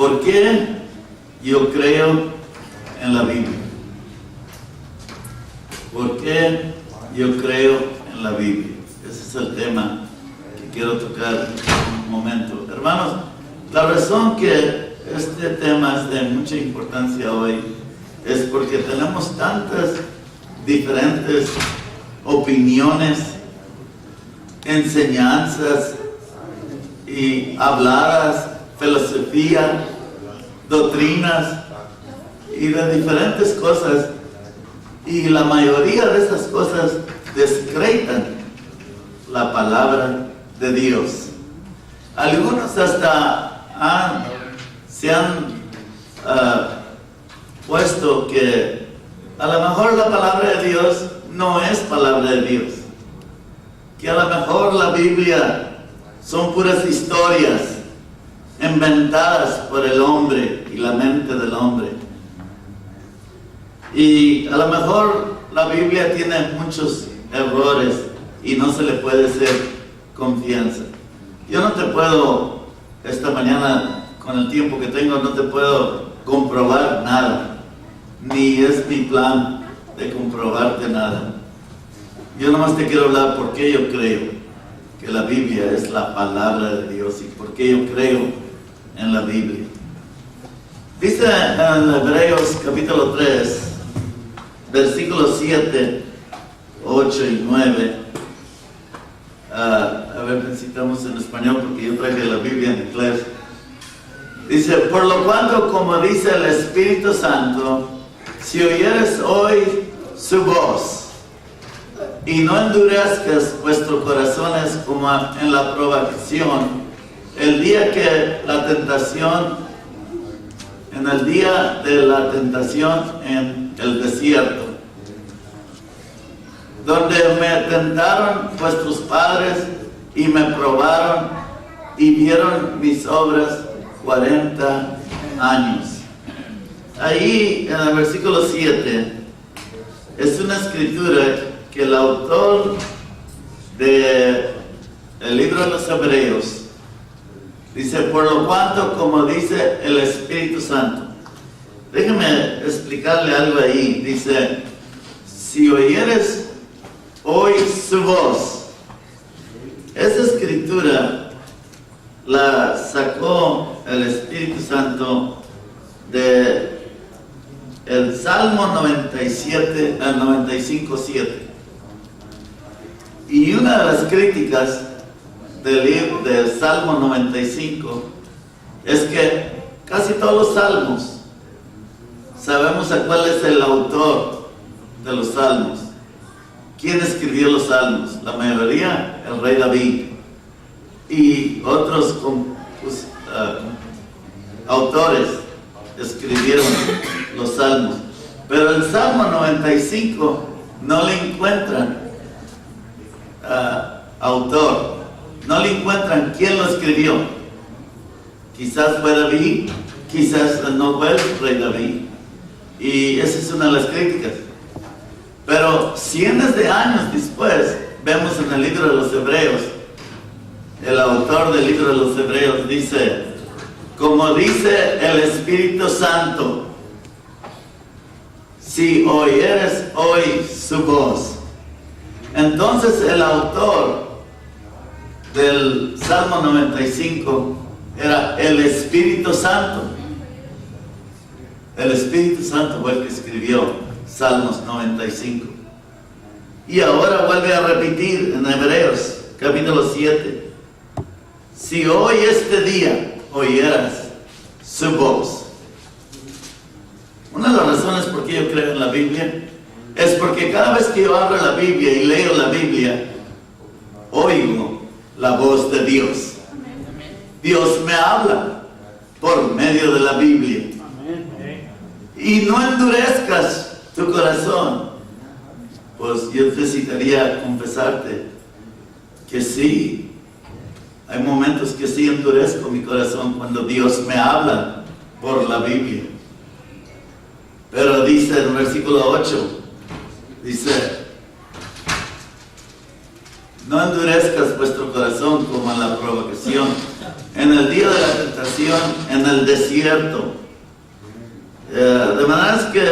¿Por qué yo creo en la Biblia? ¿Por qué yo creo en la Biblia? Ese es el tema que quiero tocar en un momento. Hermanos, la razón que este tema es de mucha importancia hoy es porque tenemos tantas diferentes opiniones, enseñanzas y habladas, filosofía, doctrinas y de diferentes cosas, y la mayoría de esas cosas descretan la palabra de Dios. Algunos hasta se han puesto que a lo mejor la palabra de Dios no es palabra de Dios, que a lo mejor la Biblia son puras historias inventadas por el hombre y la mente del hombre. Y a lo mejor la Biblia tiene muchos errores y no se le puede hacer confianza. Yo no te puedo, esta mañana, con el tiempo que tengo, no te puedo comprobar nada, ni es mi plan de comprobarte nada. Yo nomás te quiero hablar por qué yo creo que la Biblia es la palabra de Dios y por qué yo creo en la Biblia. Dice en Hebreos capítulo 3, versículos 7, 8 y 9. A ver, necesitamos en español porque yo traje la Biblia en inglés. Dice: por lo cuanto, como dice el Espíritu Santo, si oyeres hoy su voz, y no endurezcas vuestros corazones como en la provocación, el día de la tentación en el desierto, donde me tentaron vuestros padres y me probaron y vieron mis obras 40 años. Ahí en el versículo 7 es una escritura que el autor del libro de los Hebreos dice: por lo cuanto, como dice el Espíritu Santo. Déjeme explicarle algo ahí. Dice: si oyeres hoy su voz. Esa escritura la sacó el Espíritu Santo de el Salmo 97 al 95:7. Y una de las críticas del Salmo 95 es que casi todos los salmos sabemos a cuál es el autor de los salmos. ¿Quién escribió los salmos? La mayoría, el rey David. Y otros autores escribieron los salmos. Pero el Salmo 95 no le encuentran autor. No le encuentran quién lo escribió. Quizás fue David, quizás no fue el rey David. Y esa es una de las críticas. Pero cientos de años después, vemos en el libro de los Hebreos, el autor del libro de los Hebreos dice: como dice el Espíritu Santo, si oyeres hoy su voz. Entonces el autor del Salmo 95 era el Espíritu Santo. El Espíritu Santo fue el que escribió Salmos 95. Y ahora vuelve a repetir en Hebreos capítulo 7: si hoy este día oyeras su voz. Una de las razones por qué yo creo en la Biblia es porque cada vez que yo abro la Biblia y leo la Biblia, oigo la voz de Dios. Dios me habla por medio de la Biblia. Y no endurezcas tu corazón. Pues yo necesitaría confesarte que sí, hay momentos que sí endurezco mi corazón cuando Dios me habla por la Biblia. Pero dice en el versículo 8, dice: no endurezcas vuestro corazón como en la provocación, en el día de la tentación en el desierto. De manera que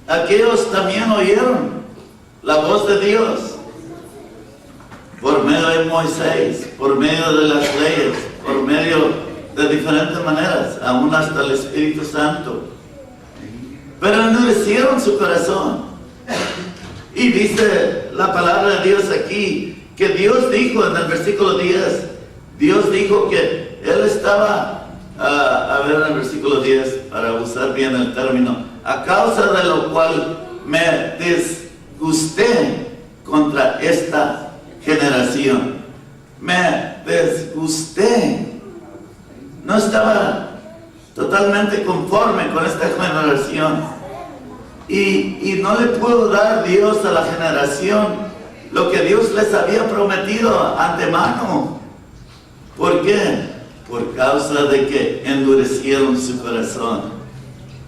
aquellos también oyeron la voz de Dios por medio de Moisés, por medio de las leyes, por medio de diferentes maneras, aún hasta el Espíritu Santo. Pero endurecieron su corazón. Y dice la palabra de Dios aquí, que Dios dijo en el versículo 10, Dios dijo que Él estaba, a ver en el versículo 10, para usar bien el término, a causa de lo cual me disgusté contra esta generación. Me disgusté. No estaba totalmente conforme con esta generación. Y no le pudo dar Dios a la generación lo que Dios les había prometido antemano. ¿Por qué? Por causa de que endurecieron su corazón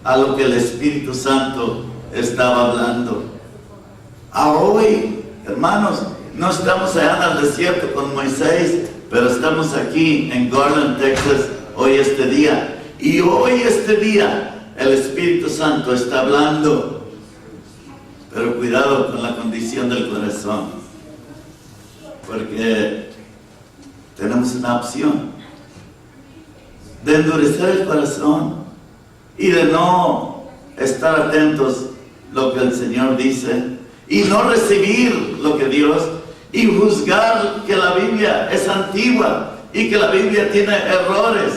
a lo que el Espíritu Santo estaba hablando. A hoy, hermanos, no estamos allá en el desierto con Moisés, pero estamos aquí en Garland, Texas, hoy este día. Y hoy este día el Espíritu Santo está hablando. Pero cuidado con la condición del corazón, porque tenemos una opción de endurecer el corazón y de no estar atentos a lo que el Señor dice y no recibir lo que Dios, y juzgar que la Biblia es antigua y que la Biblia tiene errores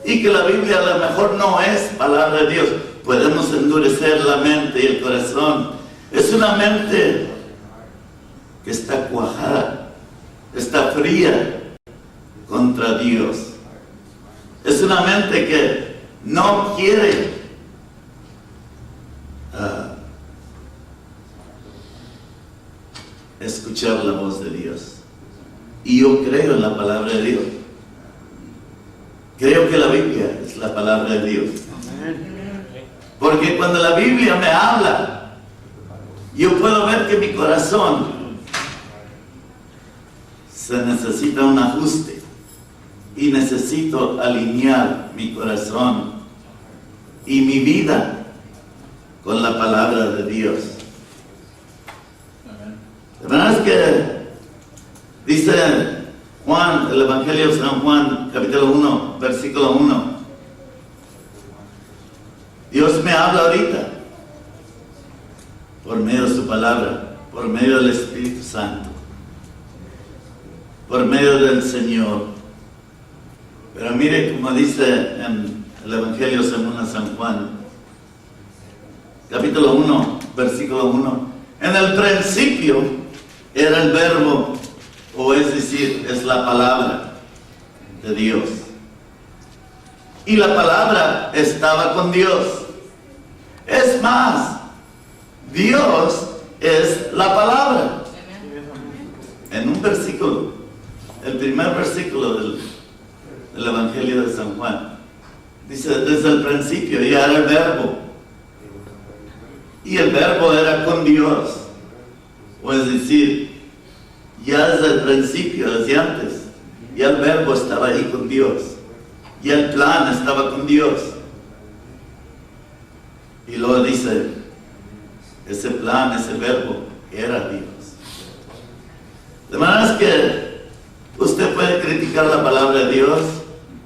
y que la Biblia a lo mejor no es palabra de Dios. Podemos endurecer la mente y el corazón. Es una mente que está cuajada, está fría contra Dios. Es una mente que no quiere escuchar la voz de Dios. Y yo creo en la palabra de Dios. Creo que la Biblia es la palabra de Dios. Porque cuando la Biblia me habla, yo puedo ver que mi corazón se necesita un ajuste. Y necesito alinear mi corazón y mi vida con la palabra de Dios. De verdad es que dice Juan, el Evangelio de San Juan, capítulo 1, versículo 1. Dios me habla ahorita por medio de su palabra, por medio del Espíritu Santo, por medio del Señor. Pero mire como dice en el Evangelio según San Juan, capítulo 1, versículo 1. En el principio era el verbo, o es decir, es la palabra de Dios. Y la palabra estaba con Dios. Es más, Dios es la palabra. En un versículo, el primer versículo del Evangelio de San Juan, dice, desde el principio ya era el verbo, y el verbo era con Dios, o es decir, ya desde el principio, desde antes, ya el verbo estaba ahí con Dios, ya el plan estaba con Dios. Y luego dice, ese plan, ese verbo era Dios. De manera que usted puede criticar la palabra de Dios,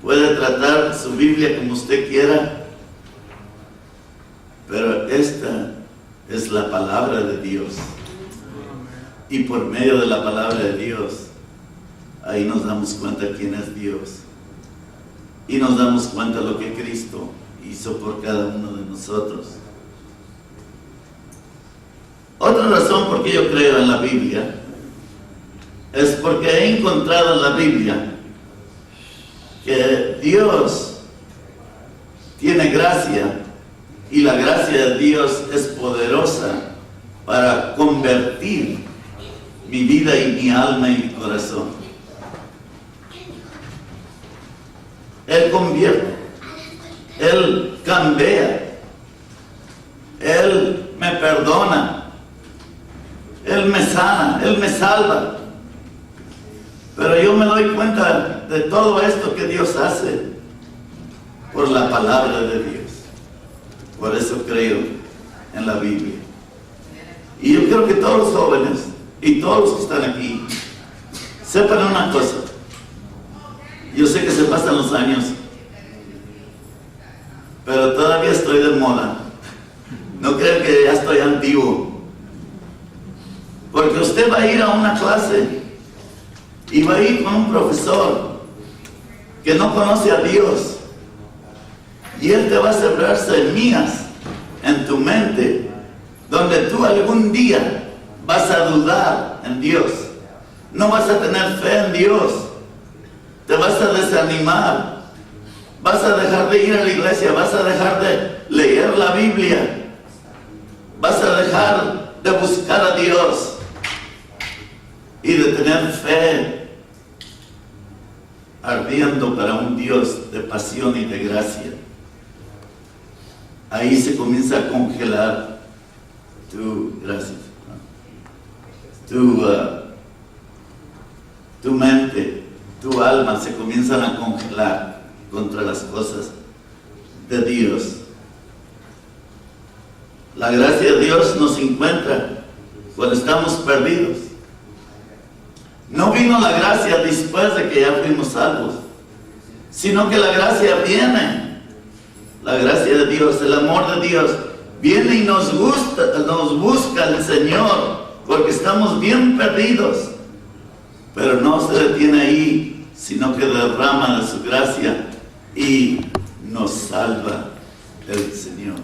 puede tratar su Biblia como usted quiera, pero esta es la palabra de Dios. Y por medio de la palabra de Dios, ahí nos damos cuenta quién es Dios. Y nos damos cuenta de lo que Cristo hizo por cada uno de nosotros. Otra razón por qué yo creo en la Biblia es porque he encontrado en la Biblia que Dios tiene gracia, y la gracia de Dios es poderosa para convertir mi vida y mi alma y mi corazón. Él convierte, Él cambia, Él me perdona, Él me sana, Él me salva. Pero yo me doy cuenta de todo esto que Dios hace por la palabra de Dios. Por eso creo en la Biblia. Y yo quiero que todos los jóvenes y todos los que están aquí sepan una cosa. Yo sé que se pasan los años, pero todavía estoy de moda. No crean que ya estoy antiguo. Porque usted va a ir a una clase y va a ir con un profesor que no conoce a Dios. Y Él te va a sembrar semillas en tu mente, donde tú algún día vas a dudar en Dios. No vas a tener fe en Dios. Te vas a desanimar. Vas a dejar de ir a la iglesia. Vas a dejar de leer la Biblia. Vas a dejar de buscar a Dios y de tener fe ardiendo para un Dios de pasión y de gracia. Ahí se comienza a congelar tu mente, tu alma se comienzan a congelar contra las cosas de Dios. La gracia de Dios nos encuentra cuando estamos perdidos. No vino la gracia después de que ya fuimos salvos, sino que la gracia viene. La gracia de Dios, el amor de Dios viene y nos busca el Señor, porque estamos bien perdidos. Pero no se detiene ahí, sino que derrama de su gracia y nos salva el Señor.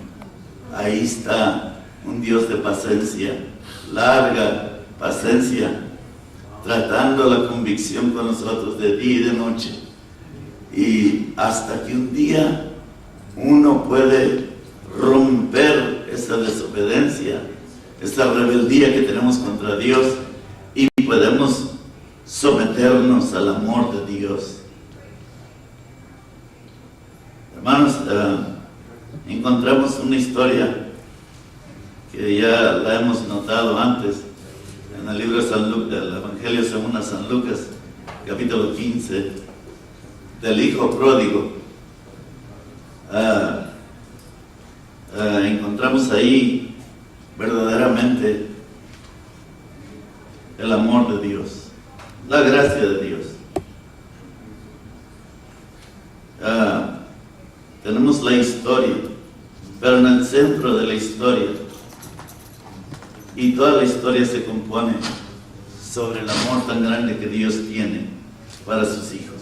Ahí está un Dios de paciencia, larga paciencia, tratando la convicción con nosotros de día y de noche. Y hasta que un día uno puede romper esa desobediencia, esa rebeldía que tenemos contra Dios, y podemos someternos al amor de Dios. Hermanos, encontramos una historia que ya la hemos notado antes en el libro de San Lucas, del Evangelio según San Lucas, capítulo 15, del hijo pródigo. Encontramos ahí verdaderamente el amor de Dios, la gracia de Dios. Tenemos la historia, pero en el centro de la historia, y toda la historia se compone sobre el amor tan grande que Dios tiene para sus hijos.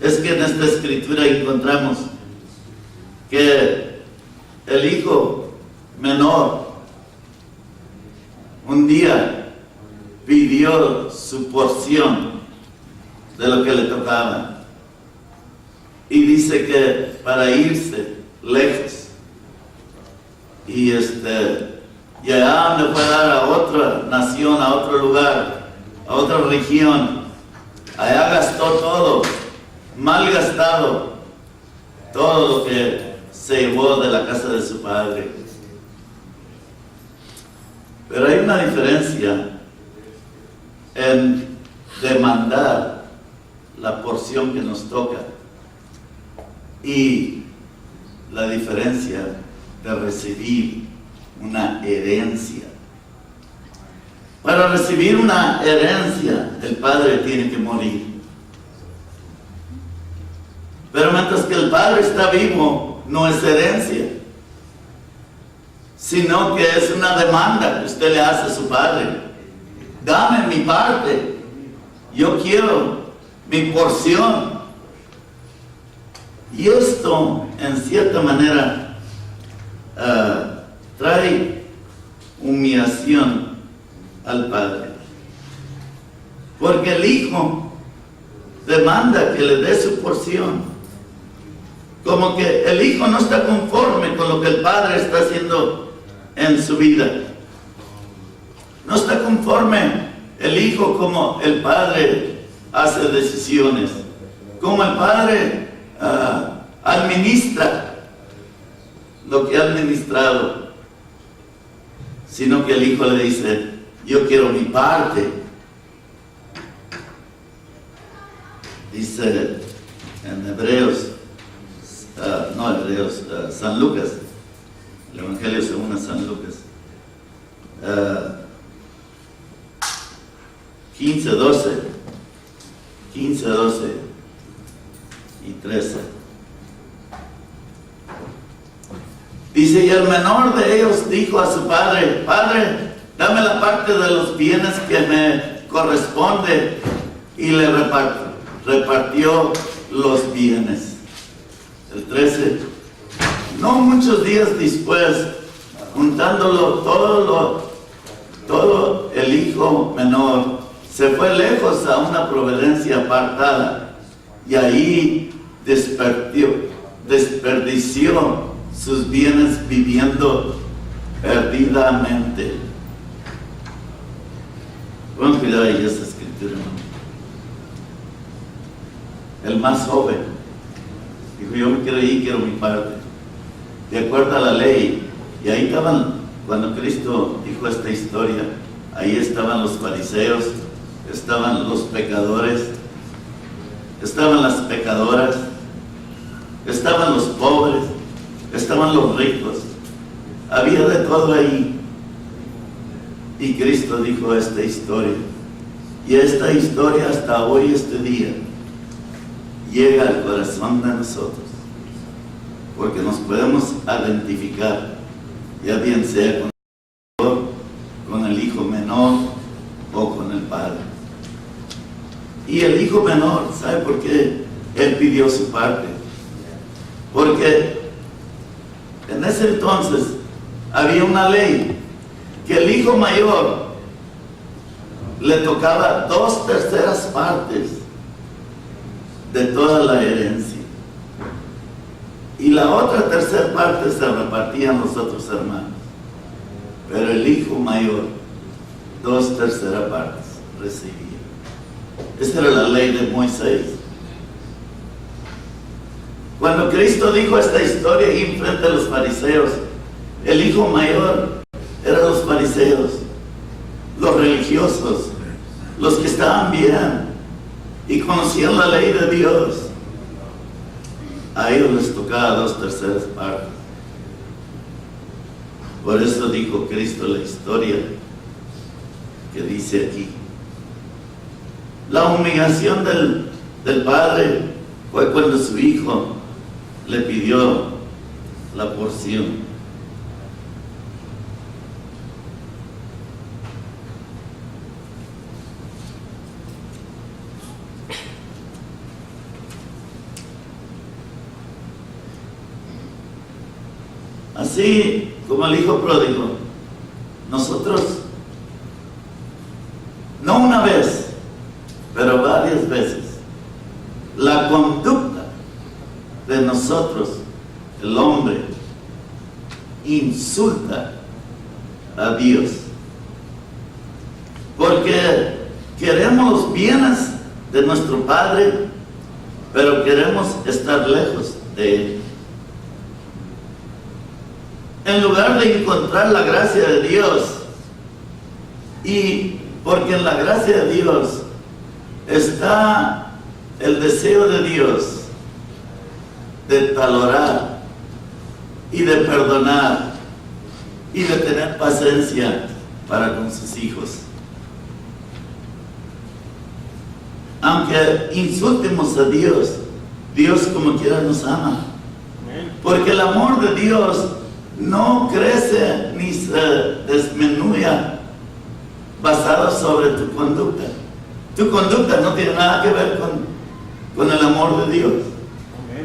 Es que en esta escritura encontramos que el hijo menor un día pidió su porción de lo que le tocaba, y dice que para irse lejos, y ya le fue a dar a otra nación, a otro lugar, a otra región. Allá gastó todo, mal gastado, todo lo que se llevó de la casa de su padre. Pero hay una diferencia en demandar la porción que nos toca y la diferencia de recibir una herencia. Para recibir una herencia, el padre tiene que morir. Pero mientras que el padre está vivo, no es herencia, sino que es una demanda que usted le hace a su padre. Dame mi parte, yo quiero mi porción. Y esto, en cierta manera, trae humillación al padre, porque el hijo demanda que le dé su porción, como que el hijo no está conforme con lo que el padre está haciendo en su vida. No está conforme el hijo como el padre hace decisiones, como el padre administra lo que ha administrado, sino que el hijo le dice: yo quiero mi parte. dice en Hebreos, San Lucas, el Evangelio según a San Lucas, 15, 12 y 13. Dice, y el menor de ellos dijo a su padre: Padre, dame la parte de los bienes que me corresponde. Y le repartió los bienes. El 13. No muchos días después, juntándolo todo el hijo menor, se fue lejos a una providencia apartada, y ahí desperdició sus bienes viviendo perdidamente. Vamos a cuidar ahí esa escritura, ¿no? El más joven dijo: yo me quiero ir, quiero mi parte, de acuerdo a la ley. Y ahí estaban, cuando Cristo dijo esta historia, ahí estaban los fariseos, estaban los pecadores, estaban las pecadoras, estaban los pobres, estaban los ricos, había de todo ahí. Y Cristo dijo esta historia, y esta historia hasta hoy, este día, llega al corazón de nosotros, porque nos podemos identificar, ya bien sea con el hijo menor o con el padre. Y el hijo menor, ¿sabe por qué? Él pidió su parte. Porque en ese entonces había una ley que el hijo mayor le tocaba 2/3 partes de toda la herencia, y la otra 1/3 parte se repartían los otros hermanos, pero el hijo mayor 2/3 partes recibía. Esa era la ley de Moisés. Cuando Cristo dijo esta historia y frente a los fariseos, el hijo mayor eran los fariseos, los religiosos, los que estaban bien y conocían la ley de Dios. A ellos les tocaba 2/3 partes. Por eso dijo Cristo la historia que dice aquí. La humillación del padre fue cuando su hijo le pidió la porción. Así como el hijo pródigo, nosotros, no una vez, pero varias veces, la conducta de nosotros, el hombre, insulta a Dios, porque queremos los bienes de nuestro Padre, pero queremos estar lejos de Él. En lugar de encontrar la gracia de Dios, y porque en la gracia de Dios está el deseo de Dios de tolerar y de perdonar y de tener paciencia para con sus hijos. Aunque insultemos a Dios, Dios como quiera nos ama, porque el amor de Dios no crece ni se disminuye basado sobre tu conducta. Tu conducta no tiene nada que ver con el amor de Dios.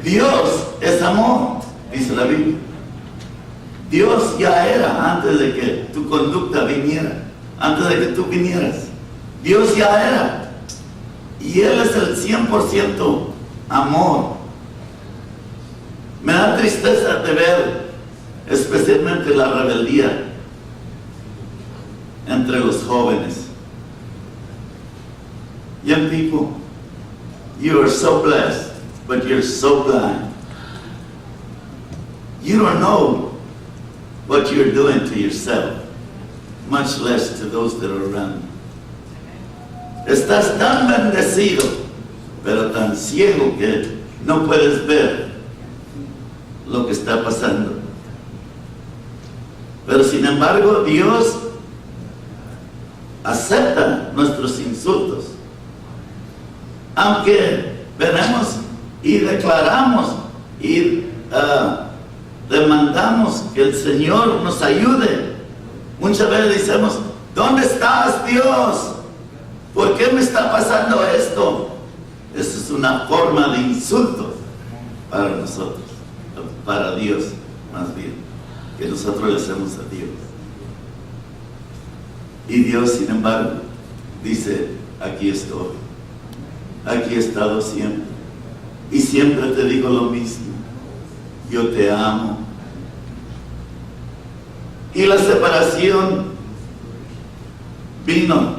Dios es amor, dice la Biblia. Dios ya era antes de que tu conducta viniera, antes de que tú vinieras. Dios ya era. Y Él es el 100% amor. Me da tristeza de ver especialmente la rebeldía entre los jóvenes. Young people, you are so blessed, but you're so blind. You don't know what you're doing to yourself, much less to those that are around you. Estás tan bendecido pero tan ciego que no puedes ver lo que está pasando. Pero sin embargo, Dios acepta nuestros insultos. Aunque venimos y declaramos y demandamos que el Señor nos ayude, muchas veces decimos: ¿dónde estás, Dios? ¿Por qué me está pasando esto? Esa es una forma de insulto para nosotros, para Dios más bien, que nosotros le hacemos a Dios. Y Dios, sin embargo, dice: aquí estoy, aquí he estado siempre, y siempre te digo lo mismo: yo te amo. Y la separación vino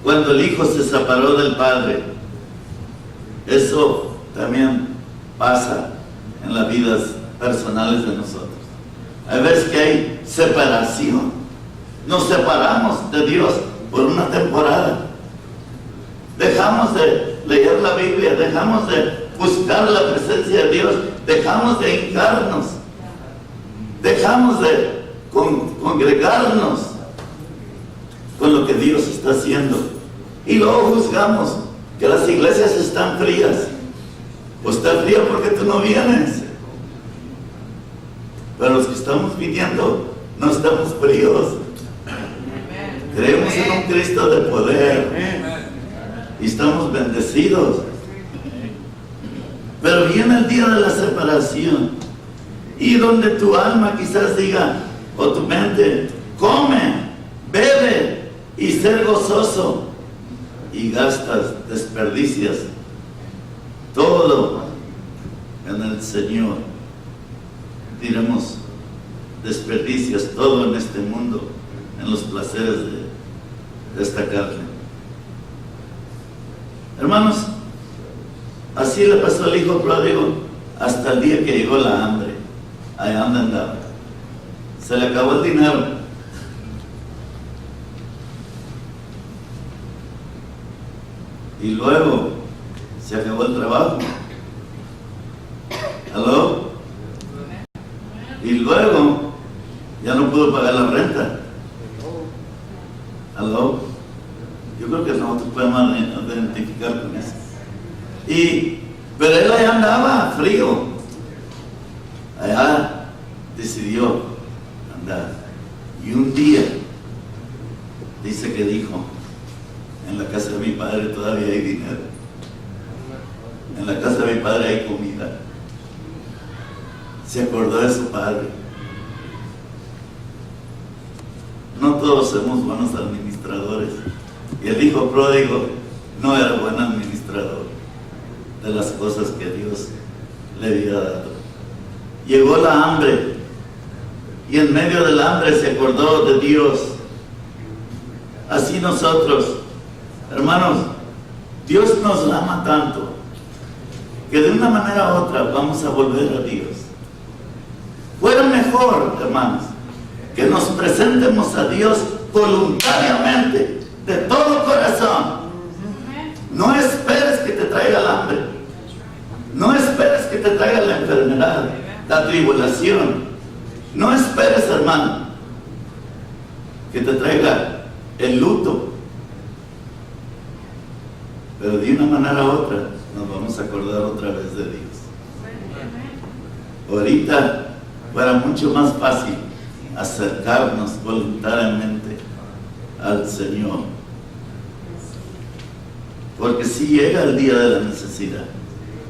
cuando el Hijo se separó del Padre. Eso también pasa en las vidas personales de nosotros. Hay veces que hay separación. Nos separamos de Dios por una temporada. Dejamos de leer la Biblia, dejamos de buscar la presencia de Dios, dejamos de hincarnos, dejamos de congregarnos con lo que Dios está haciendo. Y luego juzgamos que las iglesias están frías. Pues está fría porque tú no vienes. Pero los que estamos viniendo no estamos fríos. Creemos en un Cristo de poder y estamos bendecidos. Pero viene el día de la separación, y donde tu alma quizás diga, o tu mente: come, bebe y ser gozoso, y gastas, desperdicias todo en el Señor. Diremos: desperdicias todo en este mundo, en los placeres de esta carne. Hermanos, así le pasó al hijo pródigo hasta el día que llegó la hambre. Allá donde andaba, se le acabó el dinero. Y luego se acabó el trabajo. ¿Aló? Y luego ya no pudo pagar la renta. ¿Aló? Yo creo que no te podemos identificar con eso. Pero él allá andaba frío. Allá decidió andar. Y un día dice que dijo: en la casa de mi padre todavía hay dinero, en la casa de mi padre hay comida. Se acordó de su padre. No todos somos buenos administradores, y el hijo pródigo no era buen administrador de las cosas que Dios le había dado. Llegó la hambre, y en medio del hambre se acordó de Dios. Así nosotros, hermanos, Dios nos ama tanto que de una manera u otra vamos a volver a Dios. Fuera mejor, hermanos, que nos presentemos a Dios voluntariamente, de todo corazón. No esperes que te traiga el hambre, no esperes que te traiga la enfermedad, la tribulación. No esperes, hermano, que te traiga el luto. Pero de una manera u otra nos vamos a acordar otra vez de Dios. Ahorita fuera mucho más fácil acercarnos voluntariamente al Señor, porque si llega el día de la necesidad,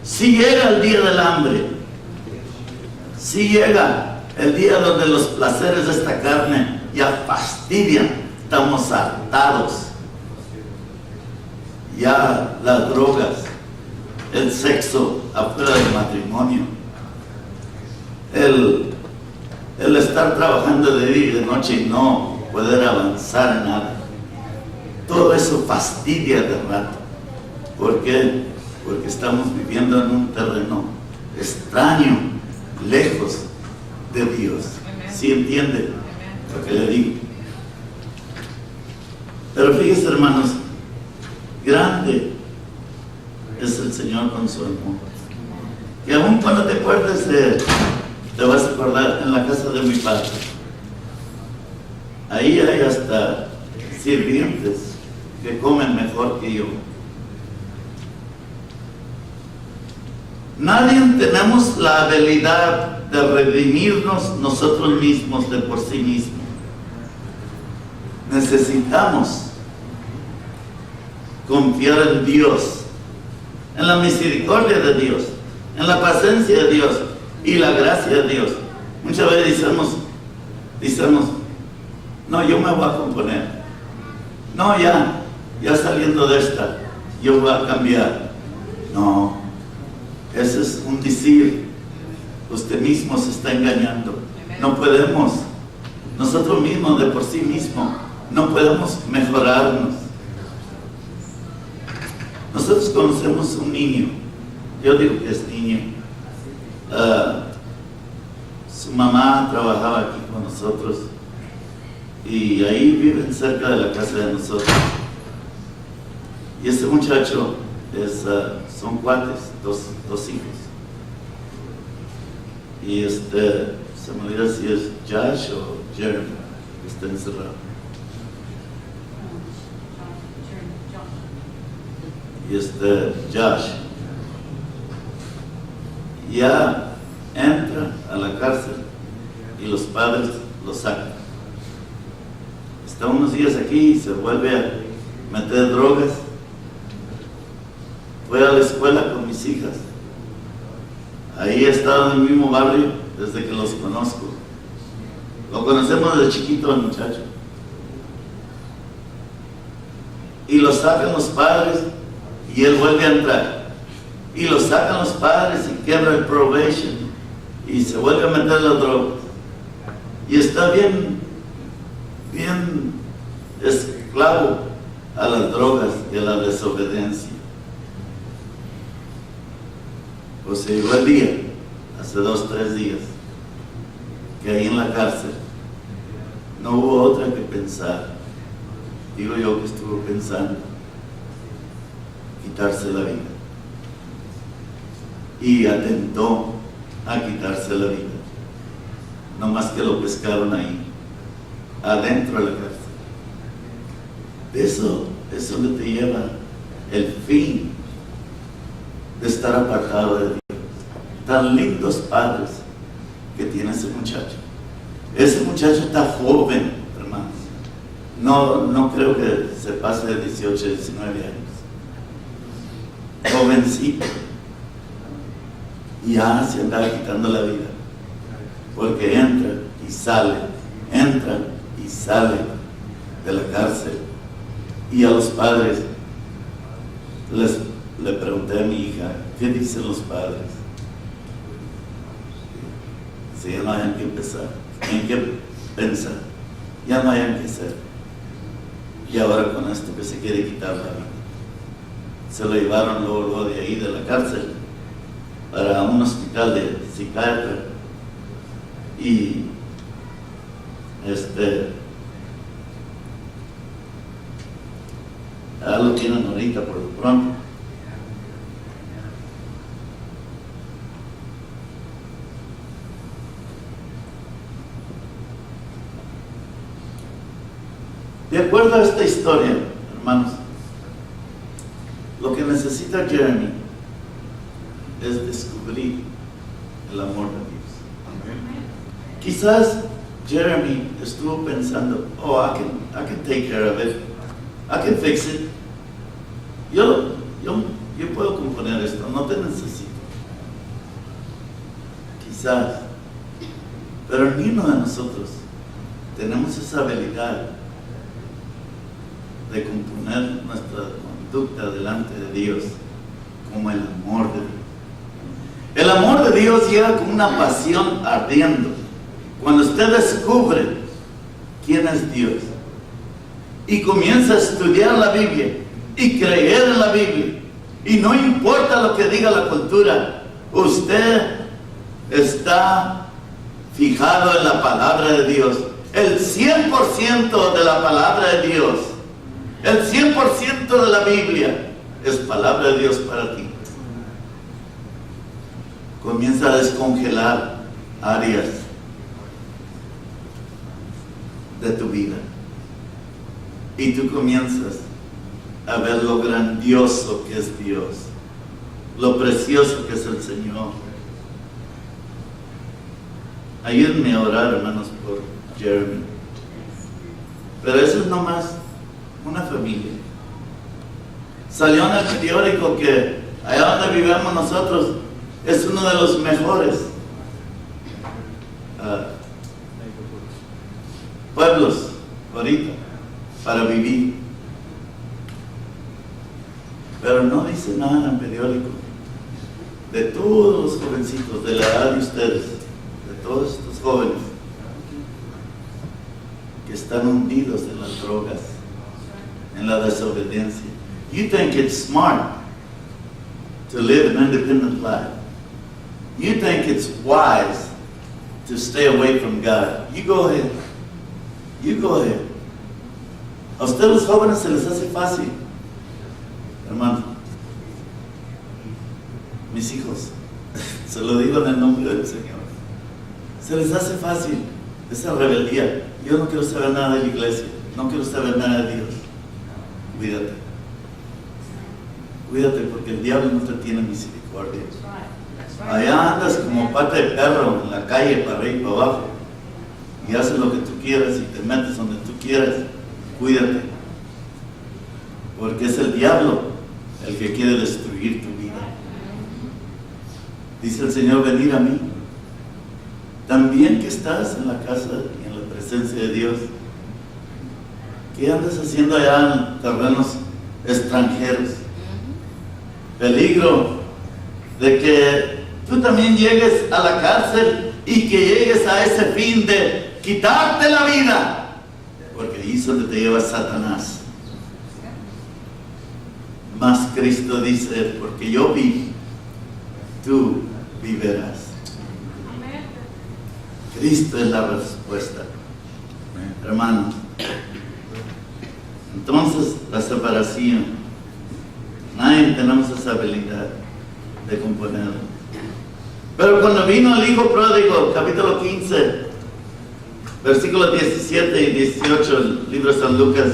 si llega el día del hambre, si llega el día donde los placeres de esta carne ya fastidian, estamos hartados, ya las drogas, el sexo afuera del matrimonio, el estar trabajando de día y de noche y no poder avanzar en nada, todo eso fastidia de rato. ¿Por qué? Porque estamos viviendo en un terreno extraño, lejos de Dios. ¿Sí entiende lo que le digo? Pero fíjense, hermanos, grande de mi padre. Ahí hay hasta sirvientes que comen mejor que yo. Nadie tenemos la habilidad de redimirnos nosotros mismos de por sí mismos. Necesitamos confiar en Dios, en la misericordia de Dios, en la paciencia de Dios y la gracia de Dios. Muchas veces decimos, no, yo me voy a componer. No, ya saliendo de esta, yo voy a cambiar. No, ese es un decir. Usted mismo se está engañando. No podemos, nosotros mismos de por sí mismos, no podemos mejorarnos. Nosotros conocemos un niño, yo digo que es niño. Su mamá trabajaba aquí con nosotros y ahí viven cerca de la casa de nosotros. Y este muchacho son cuates, dos hijos. Y se me olvida si es Josh o Jeremy, que está encerrado. Y Josh ya entra a la cárcel y los padres lo sacan. Está unos días aquí y se vuelve a meter drogas. Fue a la escuela con mis hijas. Ahí he estado en el mismo barrio desde que los conozco. Lo conocemos desde chiquito al muchacho. Y lo sacan los padres y él vuelve a entrar. Y lo sacan los padres y quiebra el probation y se vuelve a meter las drogas. Y está bien esclavo a las drogas y a la desobediencia. Pues se llegó el día, hace 2-3 días, que ahí en la cárcel no hubo otra que pensar. Digo yo que estuvo pensando quitarse la vida. Y atentó a quitarse la vida. No más que lo pescaron ahí, adentro de la cárcel. Eso es donde te lleva el fin de estar apartado de Dios. Tan lindos padres que tiene ese muchacho. Ese muchacho está joven, hermanos. No creo que se pase de 18, 19 años. Jovencito. Y ya se anda quitando la vida. Porque entra y sale de la cárcel. Y a los padres le pregunté a mi hija, ¿qué dicen los padres? Si ya no hay en qué empezar, en qué pensar, ya no hay en qué hacer. Y ahora con esto que se quiere quitar la vida, se lo llevaron luego de ahí, de la cárcel, para un hospital de psiquiatra. Y lo tienen ahorita por lo pronto. De acuerdo a esta historia, hermanos, lo que necesita Jeremy es descubrir el amor de Dios. Quizás Jeremy estuvo pensando, I can take care of it, I can fix it. Yo puedo componer esto, no te necesito. Quizás, pero ninguno de nosotros tenemos esa habilidad de componer nuestra conducta delante de Dios como el amor de Dios. El amor de Dios llega con una pasión ardiendo cuando usted descubre quién es Dios y comienza a estudiar la Biblia y creer en la Biblia, y no importa lo que diga la cultura, usted está fijado en la palabra de Dios. El 100% de la palabra de Dios, el 100% de la Biblia es palabra de Dios para ti. Comienza a descongelar áreas de tu vida. Y tú comienzas a ver lo grandioso que es Dios, lo precioso que es el Señor. Ayúdenme a orar, hermanos, por Jeremy. Pero eso es nomás una familia. Salió en el periódico que allá donde vivimos nosotros es uno de los mejores pueblos ahorita para vivir. Pero no dice nada en el periódico de todos los jovencitos de la edad de ustedes, de todos estos jóvenes que están hundidos en las drogas, en la desobediencia. You think it's smart to live an independent life. You think it's wise to stay away from God. You go ahead. You go ahead. A ustedes los jóvenes se les hace fácil, hermano. Mis hijos, se lo digo en el nombre del Señor. Se les hace fácil esa rebeldía. Yo no quiero saber nada de la iglesia. No quiero saber nada de Dios. Cuídate. Cuídate porque el diablo no te tiene misericordia. Allá andas como pata de perro en la calle para arriba y para abajo y haces lo que tú quieras y te metes donde tú quieras. Cuídate, porque es el diablo el que quiere destruir tu vida. Dice el Señor: venid a mí. También que estás en la casa y en la presencia de Dios, ¿qué andas haciendo allá en terrenos extranjeros? Peligro de que tú también llegues a la cárcel y que llegues a ese fin de quitarte la vida, porque ahí es donde te lleva Satanás. Mas Cristo dice: porque yo vivo, tú vivirás. Cristo es la respuesta, hermano. Entonces, la separación, nadie tenemos esa habilidad de componerlo. Pero cuando vino el hijo pródigo, capítulo 15, versículos 17 y 18, el libro de San Lucas,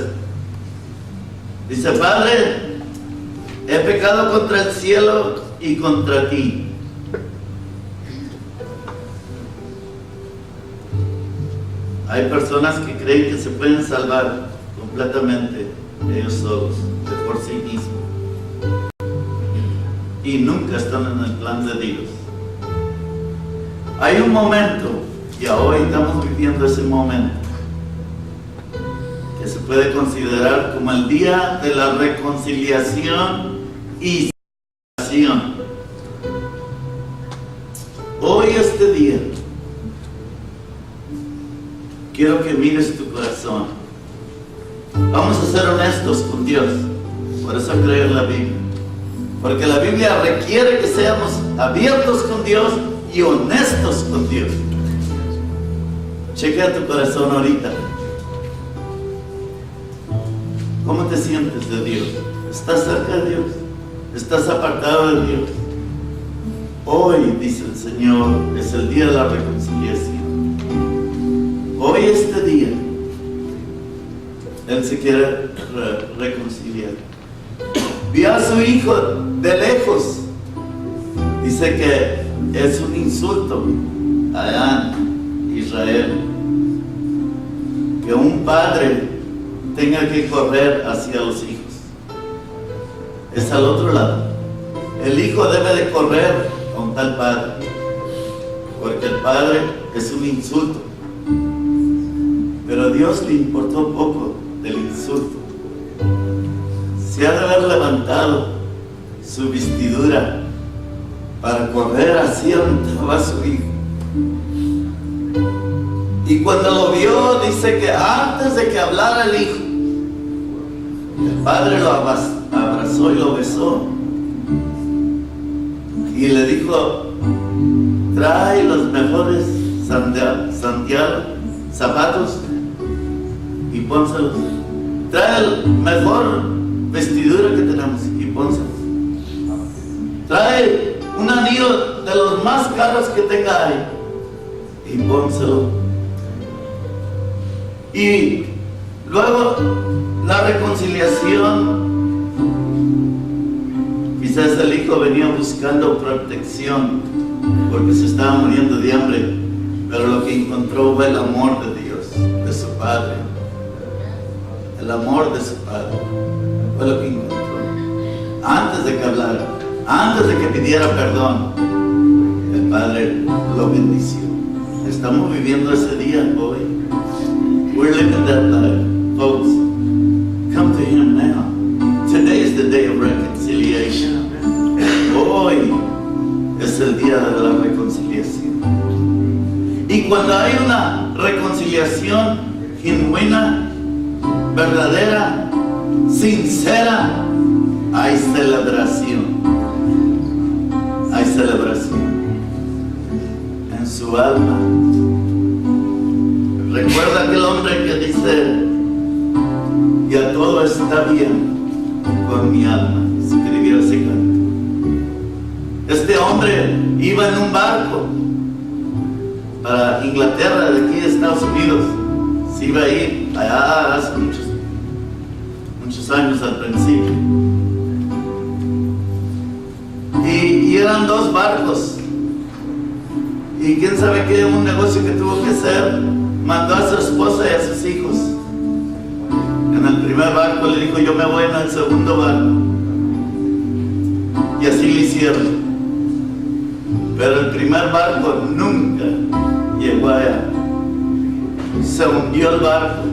dice: Padre, he pecado contra el cielo y contra ti. Hay personas que creen que se pueden salvar completamente ellos solos, de por sí mismos, y nunca están en el plan de Dios. Hay un momento, y hoy estamos viviendo ese momento, que se puede considerar como el día de la reconciliación y salvación. Hoy, este día, quiero que mires tu corazón. Vamos a ser honestos con Dios. Por eso creo en la Biblia, porque la Biblia requiere que seamos abiertos con Dios y honestos con Dios. Chequea tu corazón ahorita. ¿Cómo te sientes de Dios? ¿Estás cerca de Dios? ¿Estás apartado de Dios? Hoy, dice el Señor, es el día de la reconciliación. Hoy, este día, Él se quiere reconciliar. Vio a su hijo de lejos. Dice que es un insulto allá en Israel que un padre tenga que correr hacia los hijos. Es al otro lado. El hijo debe de correr con tal padre, porque el padre es un insulto. Pero a Dios le importó poco del insulto. Se ha de haber levantado su vestidura para correr hacia donde estaba su hijo. Y cuando lo vio, dice que antes de que hablara el hijo, el padre lo abrazó y lo besó. Y le dijo: trae los mejores zapatos y pónselos. Trae el mejor vestidura que tenemos y pónselos. Trae un anillo de los más caros que tenga ahí y pónselo. Y luego la reconciliación. Quizás el hijo venía buscando protección porque se estaba muriendo de hambre, pero lo que encontró fue el amor de Dios, de su padre. El amor de su padre fue lo que encontró. Antes de que hablara, antes de que pidiera perdón, el padre lo bendició. Estamos viviendo ese día hoy. We're living that life, folks. Come to Him now. Today is the day of reconciliation. Hoy es el día de la reconciliación. Y cuando hay una reconciliación genuina, verdadera, sincera, hay celebración. Hay celebración en su alma. Recuerda aquel hombre que dice: ya todo está bien con mi alma. Escribió ese canto. Este hombre iba en un barco para Inglaterra, de aquí de Estados Unidos. Se iba a ir allá hace muchos años al principio. Y eran dos barcos. Y quién sabe qué, un negocio que tuvo que hacer. Mandó a su esposa y a sus hijos. En el primer barco le dijo: yo me voy en el segundo barco. Y así lo hicieron. Pero el primer barco nunca llegó allá. Se hundió el barco.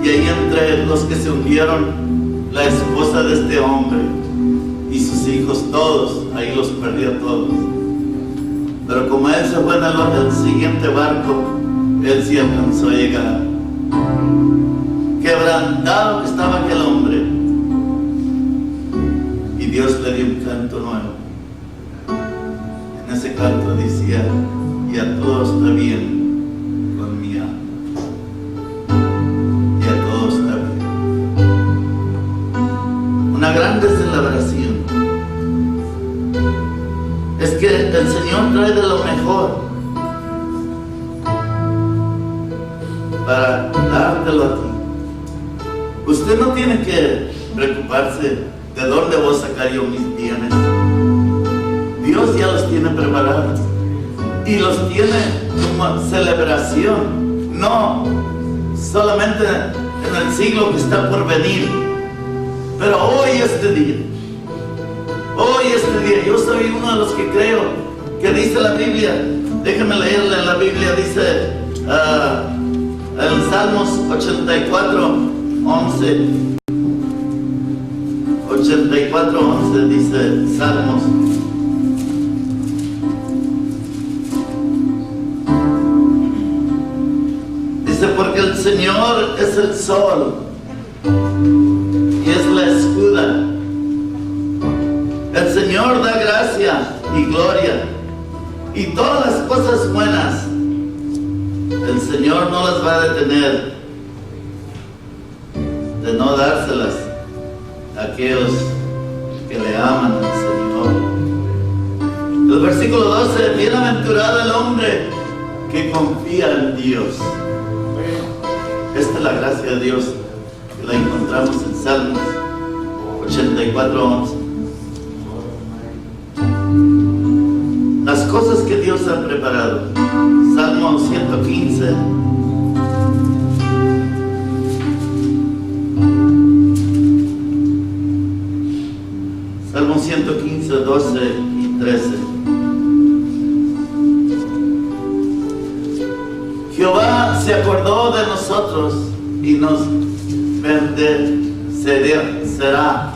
Y ahí entre los que se hundieron, la esposa de este hombre y sus hijos, todos, ahí los perdió todos. Pero como él se fue en el siguiente barco, él sí alcanzó a llegar. Quebrantado que estaba aquel hombre. Y Dios le dio un canto nuevo. En ese canto decía: ya todo está bien con mi alma. Ya todo está bien. Una grande celebración. Es que el Señor trae de lo mejor para dártelo a ti. Usted no tiene que preocuparse de dónde voy a sacar yo mis bienes. Dios ya los tiene preparados y los tiene como celebración, no solamente en el siglo que está por venir, pero hoy este día. Hoy este día, yo soy uno de los que creo que dice la Biblia. Déjenme leerle la Biblia. Dice en Salmos 84:11. 84:11 dice Salmos. Dice: porque el Señor es el sol y es la escuda. El Señor da gracia y gloria, y todas las cosas buenas el Señor no las va a detener de no dárselas a aquellos que le aman al Señor. El versículo 12: bienaventurado el hombre que confía en Dios. Esta es la gracia de Dios, que la encontramos en Salmos 84:11. Las cosas que Dios ha preparado. Salmo 115. Salmo 115, 12 y 13. Jehová se acordó de nosotros y nos bendecirá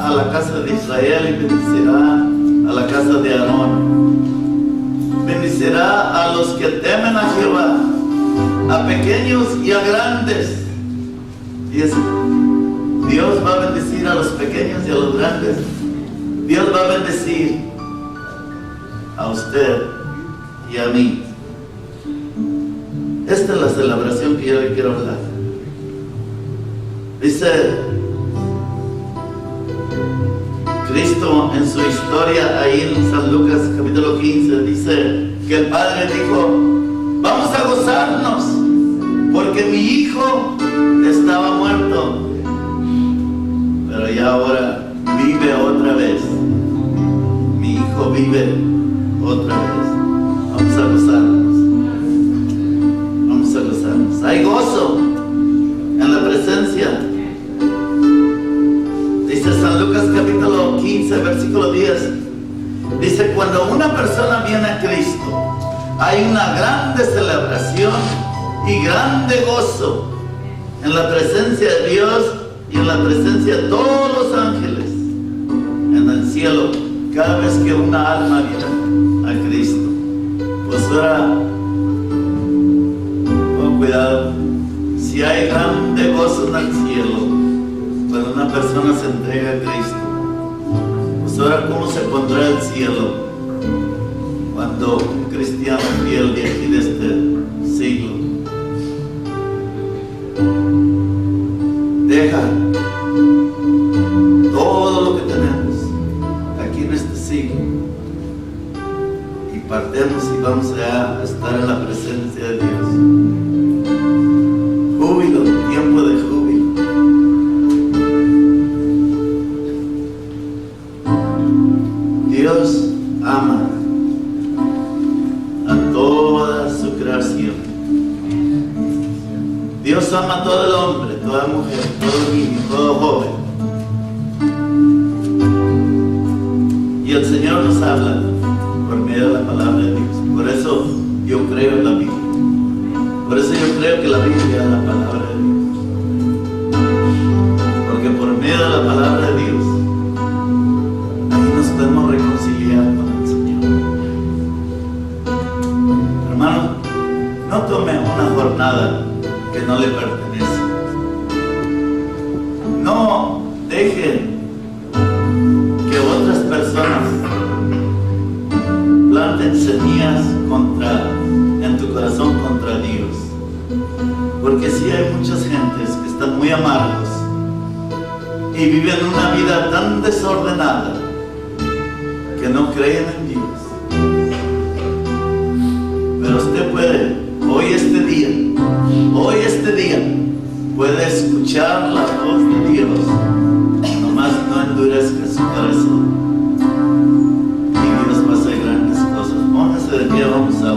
a la casa de Israel y bendecirá a la casa de Aarón. Bendecirá a los que temen a Jehová, a pequeños y a grandes. Y Dios va a bendecir a los pequeños y a los grandes. Dios va a bendecir a usted y a mí. Esta es la celebración que yo le quiero hablar. Dice Cristo en su historia ahí en San Lucas capítulo 15, dice que el Padre dijo: vamos a gozarnos porque mi hijo estaba muerto, pero ya ahora vive otra vez. Mi hijo vive otra vez. Vamos a gozarnos. Vamos a gozarnos. Hay gozo en la presencia. Dice San Lucas capítulo 15, versículo 10. Dice, cuando una persona viene a Cristo, hay una grande celebración y grande gozo en la presencia de Dios y en la presencia de todos los ángeles en el cielo, cada vez que una alma viene a Cristo. Pues ahora, con cuidado, si hay grande gozo en el cielo cuando una persona se entrega a Cristo, pues ahora cómo se pondrá el cielo cuando un cristiano fiel de aquí de este siglo deja todo lo que tenemos aquí en este siglo y partemos y vamos a estar en la presencia de Dios? Júbilo, tiempo de júbilo. Dios ama a toda su creación. Dios ama a todo el hombre, toda mujer, todo niño, todo joven. Y el Señor nos habla por medio de la palabra de Dios. Por eso yo creo en la Biblia. Por eso yo creo que la Biblia es la palabra de Dios. Porque por medio de la palabra de Dios, ahí nos podemos reconciliar con el Señor. Hermano, no tome una jornada que no le pertenece. No deje que otras personas planten semillas en tu corazón contra Dios. Porque si hay muchas gentes que están muy amargos y viven una vida tan desordenada que no creen en Dios. Pero usted puede, hoy este día, puede escuchar la voz de Dios. Nomás no endurezca su corazón. Y Dios va a hacer grandes cosas. Póngase de pie, vamos a